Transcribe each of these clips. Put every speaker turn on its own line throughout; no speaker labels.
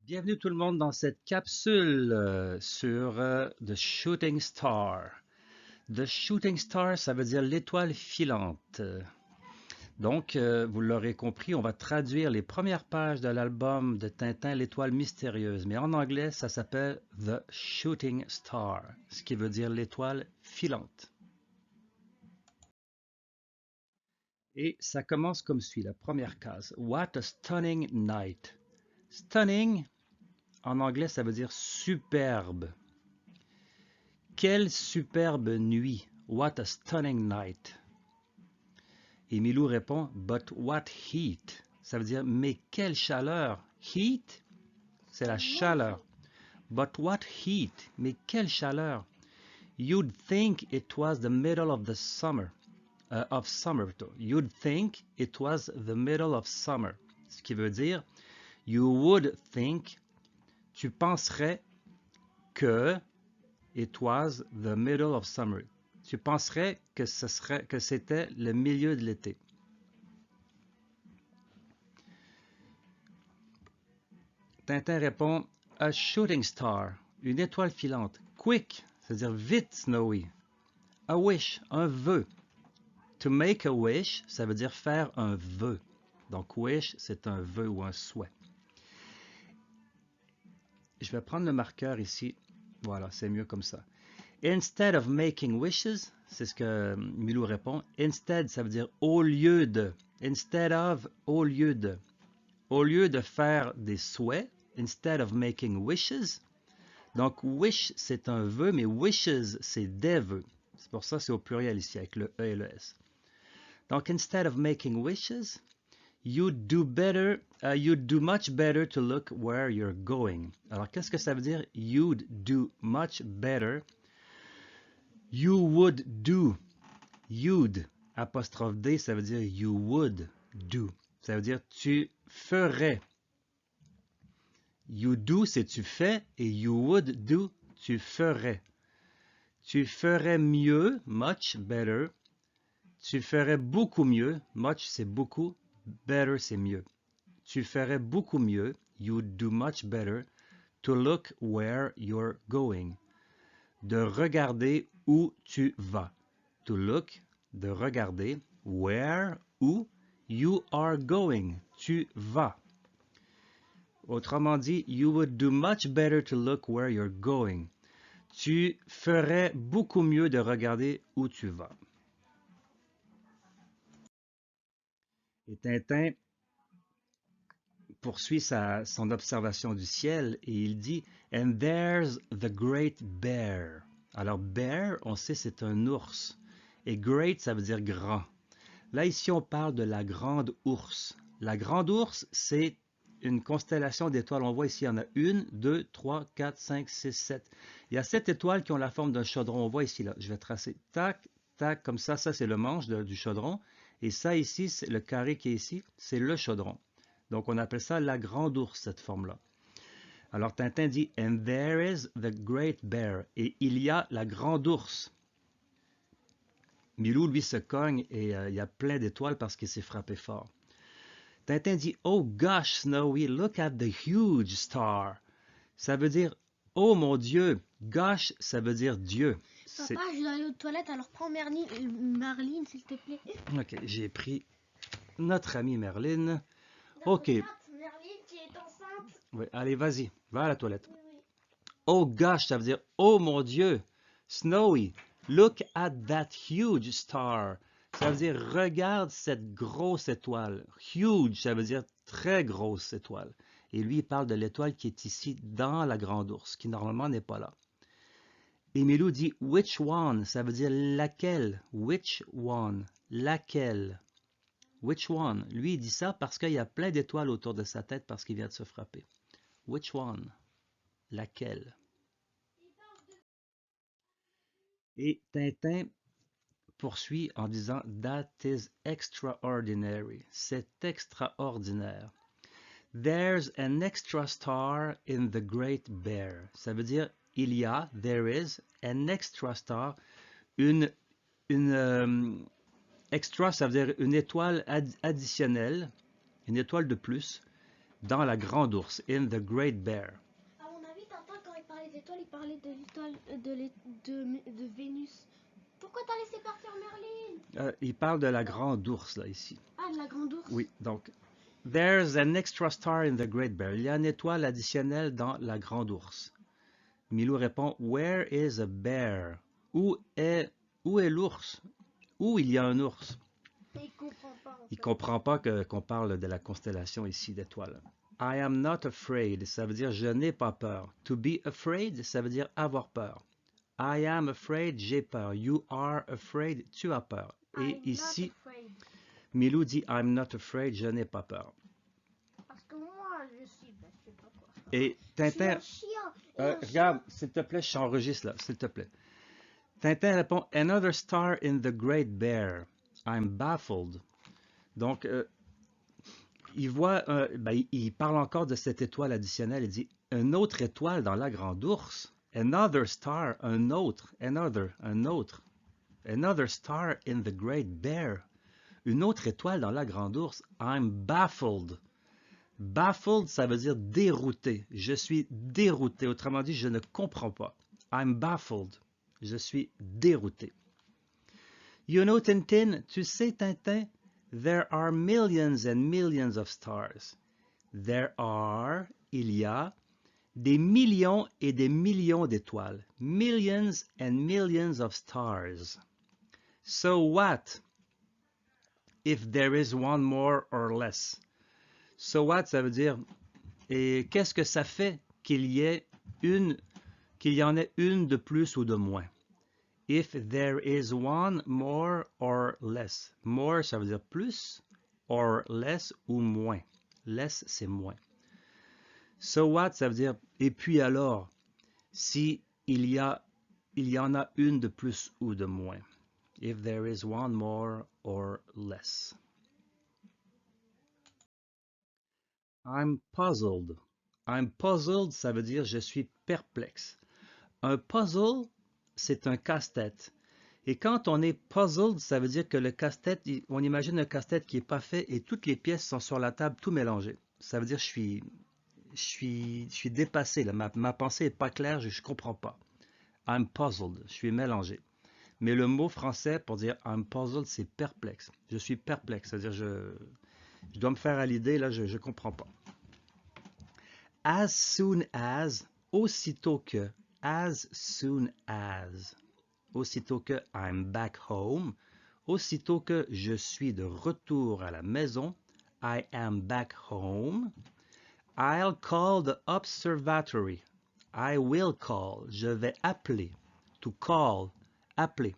Bienvenue tout le monde dans cette capsule sur The Shooting Star. The Shooting Star, ça veut dire l'étoile filante. Donc, vous l'aurez compris, on va traduire les premières pages de l'album de Tintin, l'étoile mystérieuse. Mais en anglais, ça s'appelle The Shooting Star, ce qui veut dire l'étoile filante. Et ça commence comme suit, la première case. What a stunning night. Stunning, en anglais, ça veut dire superbe. Quelle superbe nuit! What a stunning night! Et Milou répond, But what heat! Ça veut dire, mais quelle chaleur! Heat, c'est la chaleur. But what heat! Mais quelle chaleur! You'd think it was the middle of the summer. Of summer plutôt. You'd think it was the middle of summer. Ce qui veut dire, you would think, tu penserais que it was the middle of summer. Tu penserais que c'était le milieu de l'été. Tintin répond A shooting star, une étoile filante. Quick, c'est-à-dire vite, Snowy. A wish, un vœu. To make a wish, ça veut dire faire un vœu. Donc wish, c'est un vœu ou un souhait. Je vais prendre le marqueur ici. Voilà, c'est mieux comme ça. Instead of making wishes, c'est ce que Milou répond. Instead, ça veut dire au lieu de. Instead of, au lieu de. Au lieu de faire des souhaits, instead of making wishes. Donc, wish, c'est un vœu, mais wishes, c'est des vœux. C'est pour ça que c'est au pluriel ici, avec le E et le S. Donc, instead of making wishes, you'd do much better to look where you're going. Alors, qu'est-ce que ça veut dire? You'd do much better. You would do. You'd, apostrophe D, ça veut dire you would do. Ça veut dire tu ferais. You do, c'est tu fais, et you would do, tu ferais. Tu ferais mieux, much better. Tu ferais beaucoup mieux, much c'est beaucoup, better c'est mieux. Tu ferais beaucoup mieux, you'd do much better, to look where you're going. De regarder où tu vas. To look, de regarder, where, où, you are going, tu vas. Autrement dit, you would do much better to look where you're going. Tu ferais beaucoup mieux de regarder où tu vas. Et Tintin poursuit son observation du ciel et il dit « And there's the great bear ». Alors, bear, on sait, c'est un ours. Et great, ça veut dire grand. Là, ici, on parle de la grande ours. La grande ours, c'est une constellation d'étoiles. On voit ici, il y en a 1, 2, 3, 4, 5, 6, 7. Il y a 7 étoiles qui ont la forme d'un chaudron. On voit ici, là. Je vais tracer. Tac, tac, comme ça. Ça, c'est le manche du chaudron. Et ça, ici, c'est le carré qui est ici, c'est le chaudron. Donc, on appelle ça la grande ours, cette forme-là. Alors, Tintin dit « And there is the great bear ». Et il y a la grande ours. Milou, lui, se cogne et il y a plein d'étoiles parce qu'il s'est frappé fort. Tintin dit « Oh gosh, Snowy, look at the huge star ». Ça veut dire « Oh mon Dieu ». Gosh, ça veut dire Dieu.
Papa, je dois aller aux toilettes, alors prends Marlene, s'il te plaît.
Ok, j'ai pris notre amie Merline. Ok.
Merline qui est enceinte.
Oui, allez, vas-y, va à la toilette.
Oui.
Oh gosh, ça veut dire « Oh mon Dieu ». Snowy, look at that huge star. Ça veut dire « Regarde cette grosse étoile ». Huge, ça veut dire « très grosse étoile ». Et lui, il parle de l'étoile qui est ici dans la grande ours, qui normalement n'est pas là. Et Milou dit « Which one ?» Ça veut dire « laquelle ». Which one? Laquelle? Which one? Lui, il dit ça parce qu'il y a plein d'étoiles autour de sa tête parce qu'il vient de se frapper. Which one? Laquelle? Et Tintin poursuit en disant « That is extraordinary ». C'est extraordinaire. There's an extra star in the great bear. Ça veut dire il y a, there is, an extra star, une extra, ça veut dire une étoile additionnelle, une étoile de plus, dans la grande ours, in the great bear.
À mon avis, Tintin, quand il parlait d'étoiles, il parlait de l'étoile de Vénus. Pourquoi t'as laissé partir Merlin?
Il parle de la grande ours, là, ici.
Ah, de la grande ours.
Oui, donc, there's an extra star in the great bear. Il y a une étoile additionnelle dans la grande ours. Milou répond, where is a bear? Où est l'ours? Où il y a un ours?
Il comprend pas.
Il comprend pas qu'on parle de la constellation ici d'étoiles. I am not afraid, ça veut dire je n'ai pas peur. To be afraid, ça veut dire avoir peur. I am afraid, j'ai peur. You are afraid, tu as peur. Et ici, Milou dit I'm not afraid, je n'ai pas peur.
Parce que moi, je sais pas quoi.
Et Tintin, regarde, s'il te plaît, je t'enregistre là, s'il te plaît. Tintin répond Another star in the great bear. I'm baffled. Donc, il voit, il parle encore de cette étoile additionnelle. Il dit une autre étoile dans la grande ours. Another star, un autre. Another, un autre. Another star in the great bear. Une autre étoile dans la grande ours. I'm baffled. Baffled, ça veut dire dérouté. Je suis dérouté. Autrement dit, je ne comprends pas. I'm baffled. Je suis dérouté. You know, Tintin, tu sais, Tintin, there are millions and millions of stars. There are, il y a, des millions et des millions d'étoiles. Millions and millions of stars. So what if there is one more or less? So what, ça veut dire, et qu'est-ce que ça fait qu'il y en ait une de plus ou de moins? If there is one more or less. More, ça veut dire plus, or less ou moins. Less, c'est moins. So what, ça veut dire, et puis alors, si il y en a une de plus ou de moins. If there is one more or less. I'm puzzled. I'm puzzled, ça veut dire je suis perplexe. Un puzzle, c'est un casse-tête. Et quand on est puzzled, ça veut dire que le casse-tête, on imagine un casse-tête qui n'est pas fait et toutes les pièces sont sur la table, tout mélangé. Ça veut dire je suis dépassé. Là. Ma pensée n'est pas claire, je ne comprends pas. I'm puzzled, je suis mélangé. Mais le mot français pour dire I'm puzzled, c'est perplexe. Je suis perplexe, c'est-à-dire je dois me faire à l'idée, là, je ne comprends pas. As soon as, aussitôt que, as soon as. Aussitôt que I'm back home, aussitôt que je suis de retour à la maison, I am back home, I'll call the observatory. I will call, je vais appeler. To call, appeler.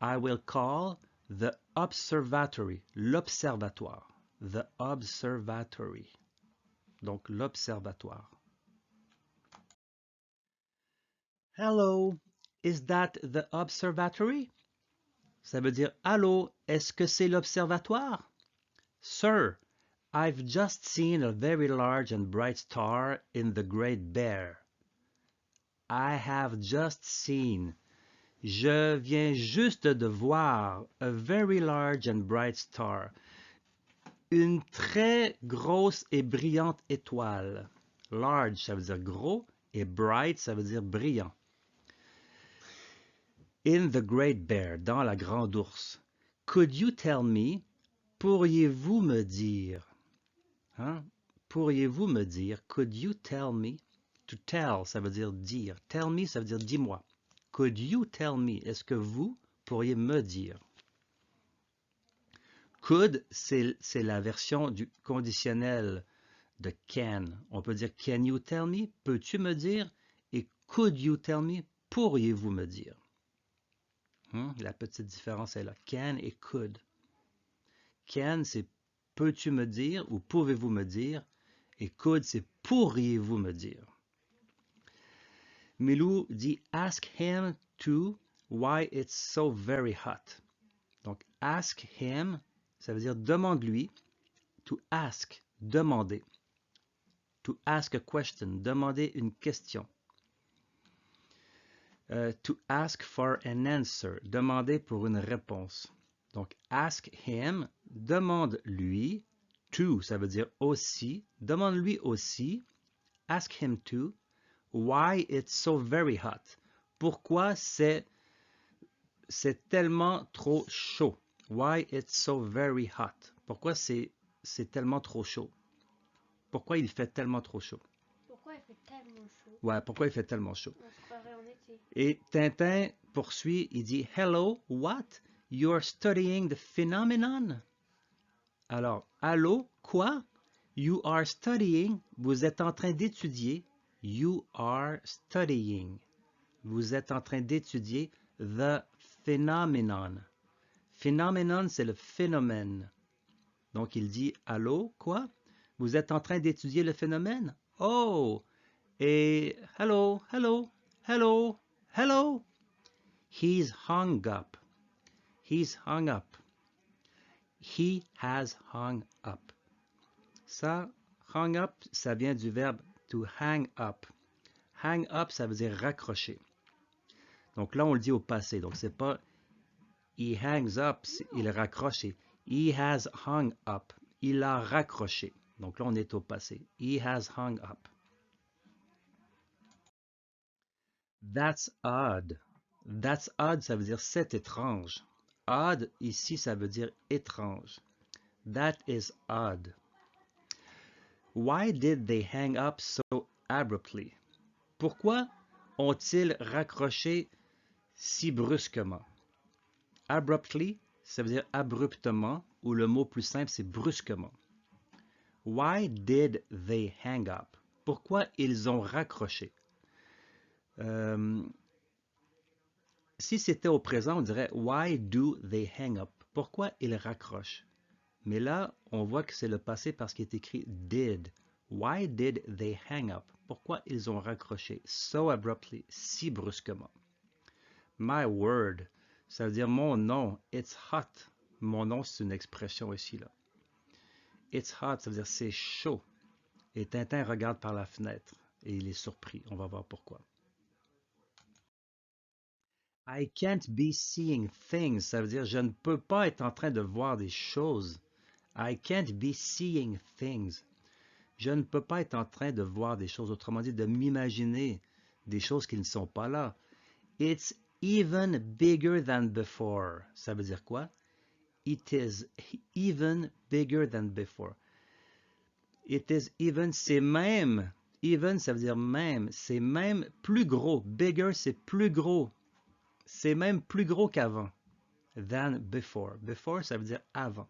I will call the observatory, l'observatoire. The observatory. Donc l'observatoire. Hello, is that the observatory? Ça veut dire allô, est-ce que c'est l'observatoire? Sir, I've just seen a very large and bright star in the Great Bear. I have just seen. Je viens juste de voir a very large and bright star. Une très grosse et brillante étoile. Large, ça veut dire gros, et bright, ça veut dire brillant. In the Great Bear, dans la grande ours. Could you tell me? Pourriez-vous me dire? Hein? Pourriez-vous me dire? Could you tell me? To tell, ça veut dire dire. Tell me, ça veut dire dis-moi. Could you tell me? Est-ce que vous pourriez me dire? Could, c'est la version du conditionnel de can. On peut dire can you tell me? Peux-tu me dire? Et could you tell me? Pourriez-vous me dire? La petite différence est là. Can et could. Can, c'est peux-tu me dire ou pouvez-vous me dire? Et could, c'est pourriez-vous me dire? Milou dit ask him to why it's so very hot. Donc ask him, ça veut dire demande-lui. To ask, demander. To ask a question, demander une question. To ask for an answer, demander pour une réponse. Donc, ask him, demande-lui, to, ça veut dire aussi. Demande-lui aussi. Ask him to. Why it's so very hot. Pourquoi c'est tellement trop chaud. Why it's so very hot. Pourquoi c'est tellement trop chaud. Pourquoi il fait tellement trop chaud.
Pourquoi il fait tellement chaud?
Ouais, pourquoi il fait tellement chaud.
On se croirait en été.
Et Tintin poursuit, il dit Hello, what? You're studying the phenomenon? Alors, allô, quoi? You are studying, vous êtes en train d'étudier. You are studying. Vous êtes en train d'étudier the phenomenon. Phenomenon, c'est le phénomène. Donc, il dit allô, quoi? Vous êtes en train d'étudier le phénomène? Oh! Et hello, hello, hello, hello. He's hung up. He's hung up. He has hung up. Ça, hung up, ça vient du verbe to hang up. Hang up, ça veut dire raccrocher. Donc là, on le dit au passé. Donc c'est pas he hangs up, il raccroche. He has hung up. Il a raccroché. Donc là, on est au passé. He has hung up. That's odd. That's odd, ça veut dire c'est étrange. Odd, ici, ça veut dire étrange. That is odd. Why did they hang up so abruptly? Pourquoi ont-ils raccroché si brusquement? Abruptly, ça veut dire abruptement, ou le mot plus simple, c'est brusquement. Why did they hang up? Pourquoi ils ont raccroché? Si c'était au présent, on dirait Why do they hang up? Pourquoi ils raccrochent? Mais là, on voit que c'est le passé parce qu'il est écrit did. Why did they hang up? Pourquoi ils ont raccroché so abruptly, si brusquement? My word, ça veut dire mon nom. It's hot. Mon nom, c'est une expression ici, là. It's hot, ça veut dire c'est chaud. Et Tintin regarde par la fenêtre et il est surpris. On va voir pourquoi. I can't be seeing things, ça veut dire je ne peux pas être en train de voir des choses. I can't be seeing things. Je ne peux pas être en train de voir des choses, autrement dit, de m'imaginer des choses qui ne sont pas là. It's even bigger than before. Ça veut dire quoi? It is even bigger than before. It is even, c'est même. Even, ça veut dire même. C'est même plus gros. Bigger, c'est plus gros. C'est même plus gros qu'avant. Than before. Before, ça veut dire avant.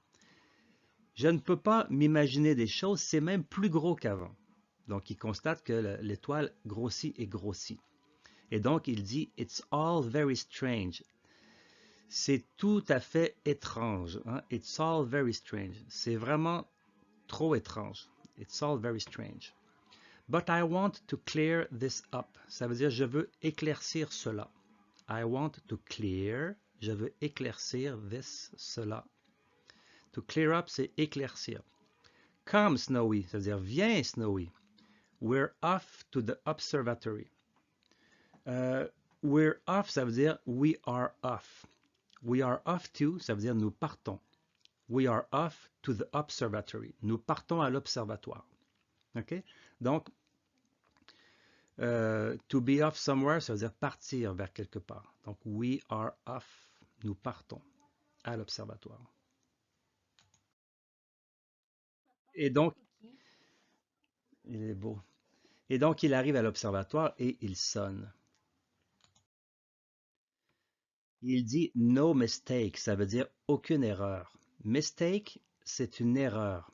Je ne peux pas m'imaginer des choses, c'est même plus gros qu'avant. Donc, il constate que l'étoile grossit et grossit. Et donc, il dit « It's all very strange ». C'est tout à fait étrange. Hein? « It's all very strange ». C'est vraiment trop étrange. « It's all very strange ». But I want to clear this up. Ça veut dire « Je veux éclaircir cela ». I want to clear. Je veux éclaircir this, cela. To clear up, c'est éclaircir. Come, Snowy, ça veut dire viens, Snowy. We're off to the observatory. We're off, ça veut dire we are off. We are off to, ça veut dire nous partons. We are off to the observatory. Nous partons à l'observatoire. OK? Donc, to be off somewhere, ça veut dire partir vers quelque part. Donc, we are off. Nous partons à l'observatoire. Et donc, il est beau. Et donc, il arrive à l'observatoire et il sonne. Il dit no mistake, ça veut dire aucune erreur. Mistake, c'est une erreur.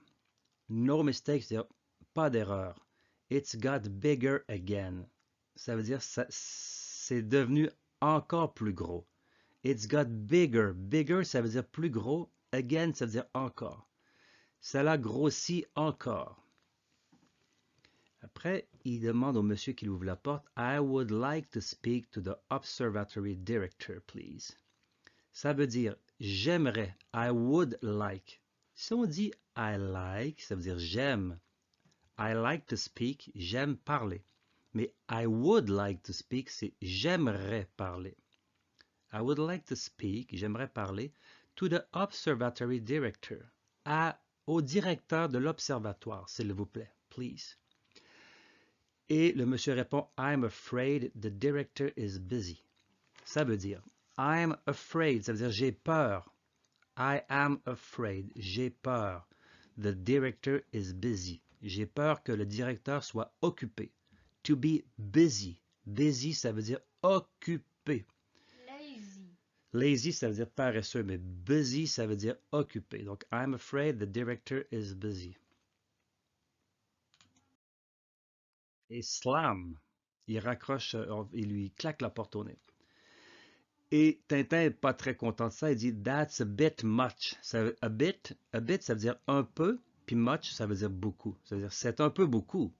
No mistake, c'est-à-dire pas d'erreur. It's got bigger again. Ça veut dire c'est devenu encore plus gros. It's got bigger. Bigger, ça veut dire plus gros. Again, ça veut dire encore. Ça l'a grossi encore. Après, il demande au monsieur qui ouvre la porte, I would like to speak to the observatory director, please. Ça veut dire j'aimerais, I would like. Si on dit I like, ça veut dire j'aime. I like to speak, j'aime parler. Mais I would like to speak, c'est j'aimerais parler. I would like to speak, j'aimerais parler, to the observatory director, au directeur de l'observatoire, s'il vous plaît, please. Et le monsieur répond, I'm afraid the director is busy. Ça veut dire, I'm afraid, ça veut dire j'ai peur. I am afraid, j'ai peur. The director is busy. J'ai peur que le directeur soit occupé. To be busy. Busy, ça veut dire occupé.
Lazy.
Lazy, ça veut dire paresseux, mais busy, ça veut dire occupé. Donc, I'm afraid the director is busy. Et slam, il raccroche, il lui claque la porte au nez. Et Tintin n'est pas très content de ça. Il dit That's a bit much. A bit, ça veut dire un peu, puis much, ça veut dire beaucoup. Ça veut dire c'est un peu beaucoup.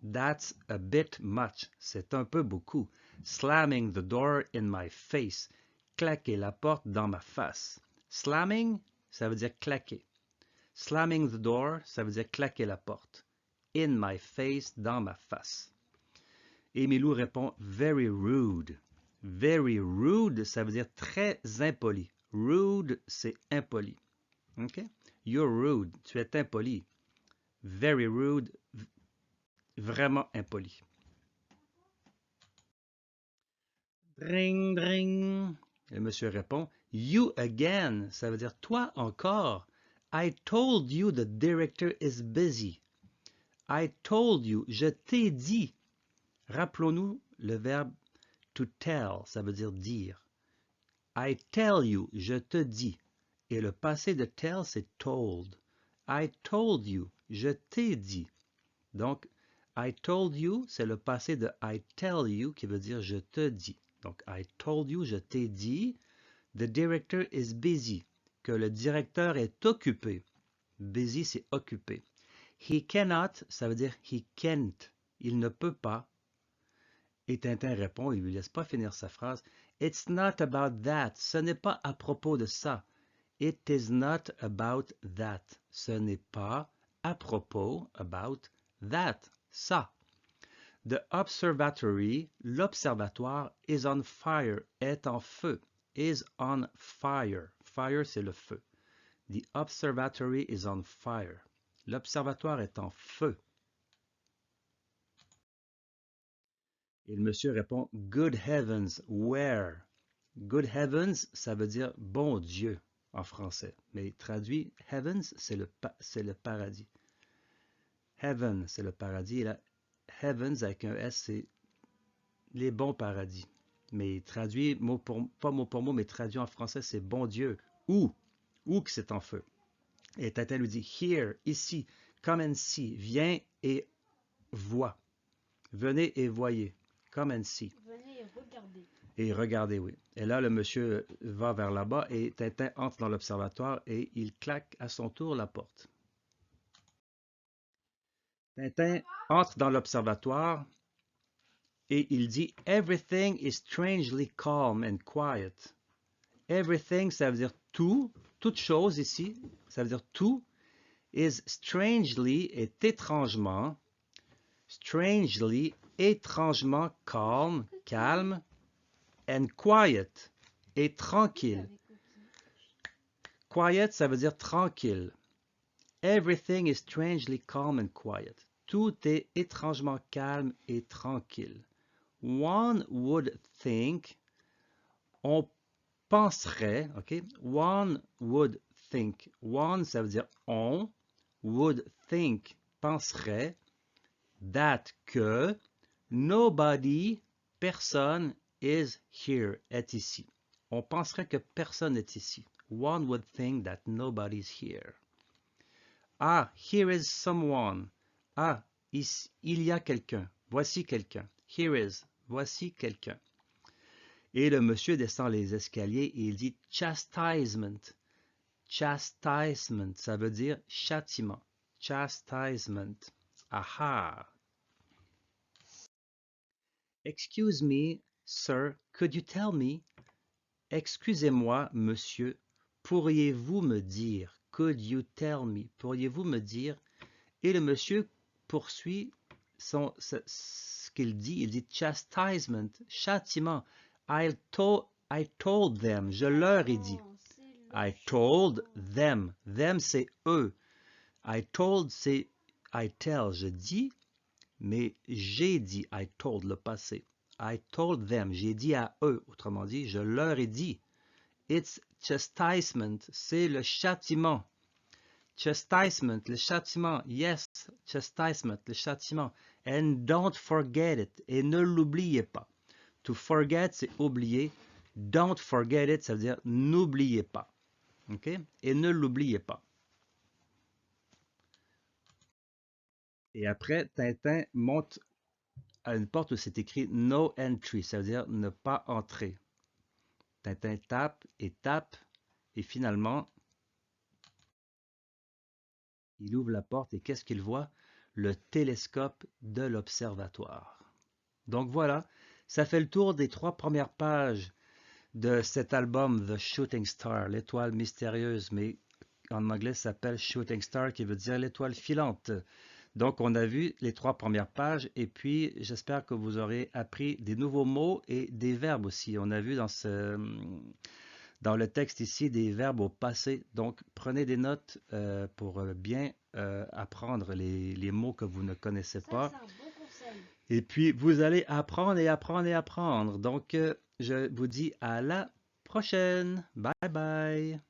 That's a bit much. C'est un peu beaucoup. Slamming the door in my face. Claquer la porte dans ma face. Slamming, ça veut dire claquer. Slamming the door, ça veut dire claquer la porte. In my face, dans ma face. Et Milou répond Very rude. Very rude, ça veut dire très impoli. Rude, c'est impoli. OK? You're rude. Tu es impoli. Very rude, vraiment impoli. Dring, dring. Le monsieur répond You again, ça veut dire toi encore. I told you the director is busy. I told you, je t'ai dit. Rappelons-nous le verbe to tell, ça veut dire dire. I tell you, je te dis. Et le passé de tell, c'est told. I told you, je t'ai dit. Donc, I told you, c'est le passé de I tell you qui veut dire je te dis. Donc, I told you, je t'ai dit. The director is busy. Que le directeur est occupé. Busy, c'est occupé. He cannot, ça veut dire he can't. Il ne peut pas. Et Tintin répond, il ne lui laisse pas finir sa phrase. It's not about that. Ce n'est pas à propos de ça. It is not about that. Ce n'est pas à propos, about that. Ça. The observatory, l'observatoire, is on fire, est en feu. Is on fire. Fire, c'est le feu. The observatory is on fire. L'observatoire est en feu. Et le monsieur répond, Good heavens, where? Good heavens, ça veut dire bon Dieu en français. Mais traduit, heavens, c'est le paradis. Heaven, c'est le paradis. Et là, heavens avec un S, c'est les bons paradis. Mais traduit, pas mot pour mot, mais traduit en français, c'est bon Dieu. Où que c'est en feu. Et Tintin lui dit, here, ici, come and see, viens et vois. Venez et voyez. Come and see.
Venez regarder.
Et regardez, oui. Et là, le monsieur va vers là-bas et Tintin entre dans l'observatoire et il claque à son tour la porte. Tintin entre dans l'observatoire et il dit « Everything is strangely calm and quiet ». Everything, ça veut dire tout, toute chose ici, ça veut dire tout, is strangely, est étrangement, strangely, étrangement calm, calme, and quiet, et tranquille. Quiet, ça veut dire tranquille. Everything is strangely calm and quiet. Tout est étrangement calme et tranquille. One would think, on penserait, ok? One would think. One, ça veut dire on, would think, penserait, that que, nobody, personne, is here, est ici. On penserait que personne n'est ici. One would think that nobody is here. Ah, here is someone. Ah, il y a quelqu'un. Voici quelqu'un. Here is. Voici quelqu'un. Et le monsieur descend les escaliers et il dit chastisement. Chastisement, ça veut dire châtiment. Chastisement. Aha. Excuse me, sir, could you tell me? Excusez-moi, monsieur, pourriez-vous me dire? Could you tell me? Pourriez-vous me dire? Et le monsieur poursuit ce qu'il dit. Il dit chastisement, châtiment. I told them, je leur ai dit. I told them. Them, c'est eux. I told, c'est I tell, je dis, mais j'ai dit. I told, le passé. I told them, j'ai dit à eux. Autrement dit, je leur ai dit. It's chastisement, c'est le châtiment. Chastisement, le châtiment. Yes, chastisement, le châtiment. And don't forget it. Et ne l'oubliez pas. To forget, c'est oublier. Don't forget it, ça veut dire n'oubliez pas. OK? Et ne l'oubliez pas. Et après, Tintin monte à une porte où c'est écrit No entry, ça veut dire ne pas entrer. Tintin tape, et finalement, il ouvre la porte et qu'est-ce qu'il voit? Le télescope de l'observatoire. Donc voilà, ça fait le tour des 3 premières pages de cet album The Shooting Star, l'étoile mystérieuse, mais en anglais ça s'appelle Shooting Star, qui veut dire l'étoile filante. Donc on a vu les 3 premières pages et puis j'espère que vous aurez appris des nouveaux mots et des verbes aussi. On a vu dans le texte ici des verbes au passé. Donc prenez des notes pour bien apprendre les mots que vous ne connaissez pas.
Ça, c'est un bon conseil.
Et puis, vous allez apprendre et apprendre et apprendre. Donc, je vous dis à la prochaine. Bye bye.